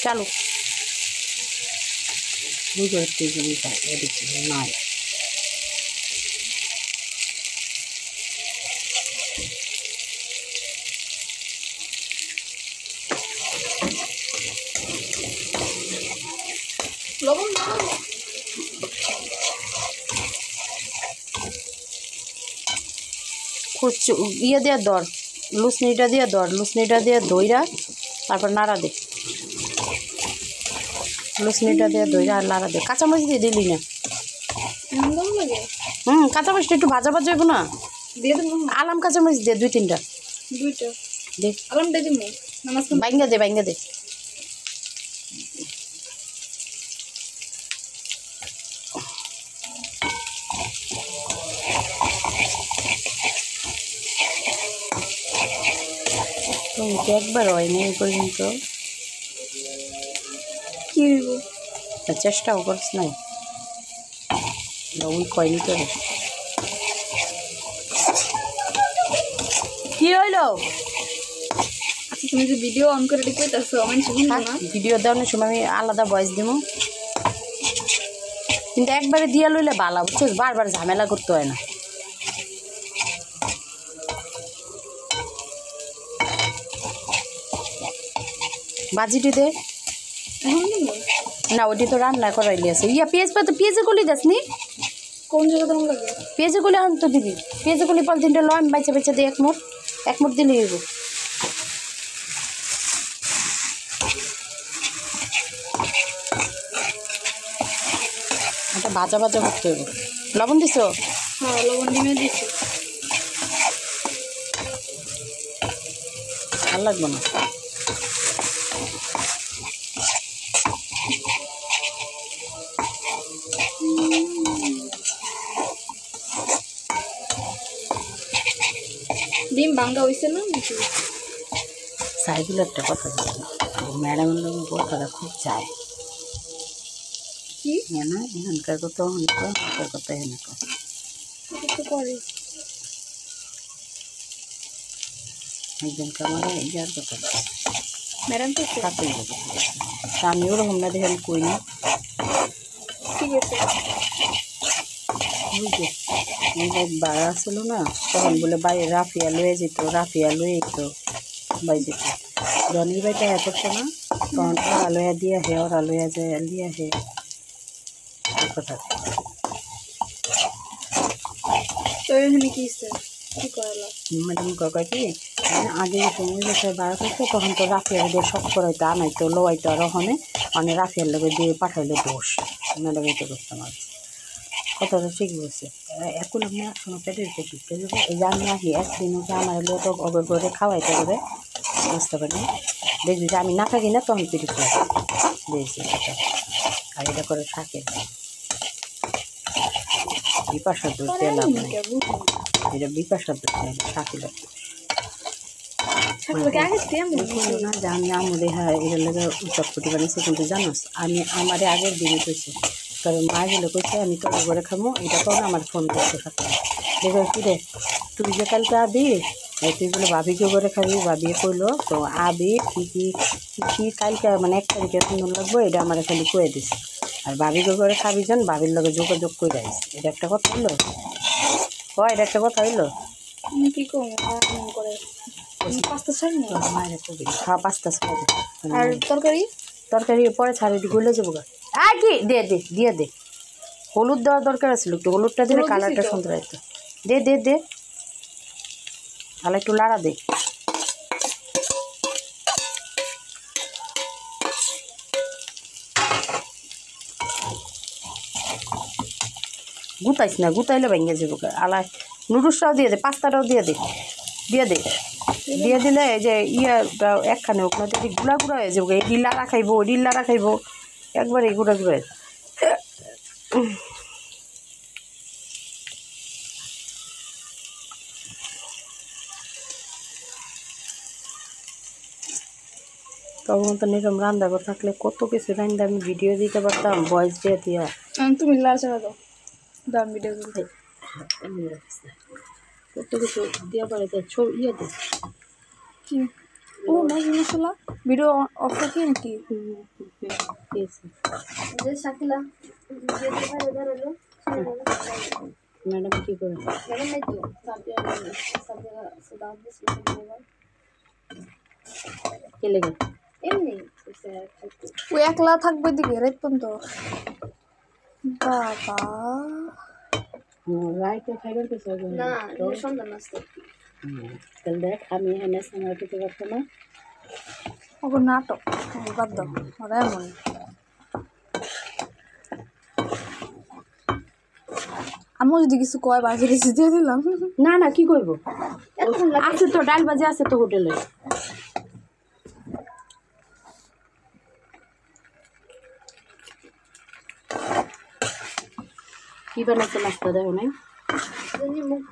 চালু বুঝতে জমিটা এদিকে নয় লবণ ইয়ে দেওয়া দর লুসনিটা দিয়ে দইরা তারপর নাড়া দে লুসনিটা দিয়ে দইরা আর নাড়া দে কাঁচামরিচ দিয়ে দিলি না কাঁচামরিচটা একটু ভাজা ভাজা হইব না দিয়ে দেবো আলাম কাঁচামরিচ দে 2-3টা দে আলাম দিয়ে দিব নামাজ বাইঙ্গা দে একবার হয়নি এই পর্যন্ত কি হইব চেষ্টাও করছ নাই লবণ কয়নি তোর কি হইলো আচ্ছা তুমি যে ভিডিও অন করে কইতাছো আমি শুনবো না ভিডিও দেওয়ার সময় আমি আলাদা ভয়েস দিব কিন্তু একবারে দিয়া লইলে ভালো বুঝছিস বারবার ঝামেলা করতে হয় না বাজিটি দে না ওটি তো রান্না করাইলি আছে ইয়া পেঁয়াজের গুলি দাস নি কোন জায়গা দাম লাগে পেঁয়াজের গুলি আন তো দিবি পেঁয়াজের গুলি পলিথিনটা লো আমি বাইচা দিই এক মুঠ দিলে হইব এটা ভাজা করতে হইব লবণ দিছো হ্যাঁ লবণ দিয়ে দিছি ভালো লাগবে না ডিম ভাঙ্গা হইছে না সাইডুল একটা কথা বলছিল ম্যাডামের লোক কথাটা খুব চায় কি না এখানকার কথা অনেক এখানকার কথা এখানকার করে একজনকে আমার যার কথা ম্যাডাম তো আমি ওরকম না দেখে আমি কই না ঠিক আছে বুঝলি বাড়া ছিল না তখন বলে বাইরে রাফিয়া লয়ে যেত বাই যেত জনির বাড়িটা এত না তখন ওরা লইয়া দিয়া হে ওরা লইয়া যায় লিয়া হে কথা তো এখানে কি কি করালো ম্যাডাম কাকা কি আগে যে সময় বিষয়ে বাড়া করতো তখন তো রাফিয়ার দিয়ে শখ করাইতো আনাইতো লোয়াইতো আর ওখানে মানে রাফিয়ার লোকে দিয়ে পাঠাইলে দোষ ম্যাডাম এটা করতাম আর কথাটা ঠিক বলছে এখন আমি একসময় পেটের ঢুকতে যাবো এই যে আমি আসি একদিন ওকে আমার লোক অগর করে খাওয়াইতে হবে বুঝতে পারি দেখবি যে আমি না থাকি না তখন পেটে দিয়েছি আর এটা করে থাকে বিপাশার দোষ দিয়ে লাভ নেই এটা বিপাশার দোষ নেই থাকিল না যে আমি আমাদের হ্যাঁ এটার লেগে চটপটি বানিয়েছি কিন্তু জানোস আমি আমারে আগের দিনে কইছি কারণ মা গেলে কইছে আমি তোর ঘরে খামো এটা করে আমার ফোন করতে থাকতো দেখো কি রে তুই যে কালকে আবি তুই বলে ভাবিকে করে খাবি ভাবিয়ে কইলো তো আবি কি কালকে মানে 1 তারিখে শুনুন লাগবো এটা আমার খালি কয়ে দিছে আর ভাবিকে করে খাবি যান ভাবির লগে যোগাযোগ করে আইস এটা একটা কথা হইলো এটা একটা কথা হইলো কি করে 5টা ছাড় না মায়ের কবি হ্যাঁ 5টা ছাড় আর তরকারি পরে ছাড়ে দি গলে যাবো গা আর কি দিয়ে দে হলুদ দেওয়ার দরকার আছিল একটু হলুদটা দিলে কালারটা সুন্দর হইতো দে তাহলে একটু লাড়া দে গুতাইস না গুতাইলে ভেঙে যাবো আলা নুডলসটাও দিয়ে দে পাস্তাটাও দিয়ে দে দিয়ে দিলে এই যে ইয়েটা একখানে হোক না গুঁড়া হয়ে যাবো এই ডিল্লারা খাইবো একবার এই গুঁড়া তখন তো নিরম রান্না করে থাকলে কত কিছু রান্না আমি ভিডিও দিতে পারতাম ভয়েস দিয়ে দিয়া তুমি লাড়া দাও দাম ভিডিও করতে কত কিছু দিয়া পারে ইয়ে দে কি ও ম্যাগি মশলা ভিডিও অফ রাখি নাকি যে শাকিলা ম্যাডাম কি করে কে লেগে এমনি ও একলা থাকবে দিকে রাত পর্যন্ত বাবা রাইতে খাইবেন তো সব না সন্ধ্যা নাস্তা তাহলে দেখ আমি এনে সময় খেতে পারতো না ওগো নাটক বাদ দাও ওরা এমন আমি যদি কিছু কয় বাজে রেসি দিয়ে দিলাম না না কি করবো আছে তো ডাল ভাজি আছে তো হোটেলে কি বানাচ্ছে নাস্তা দেখো নাই মুখ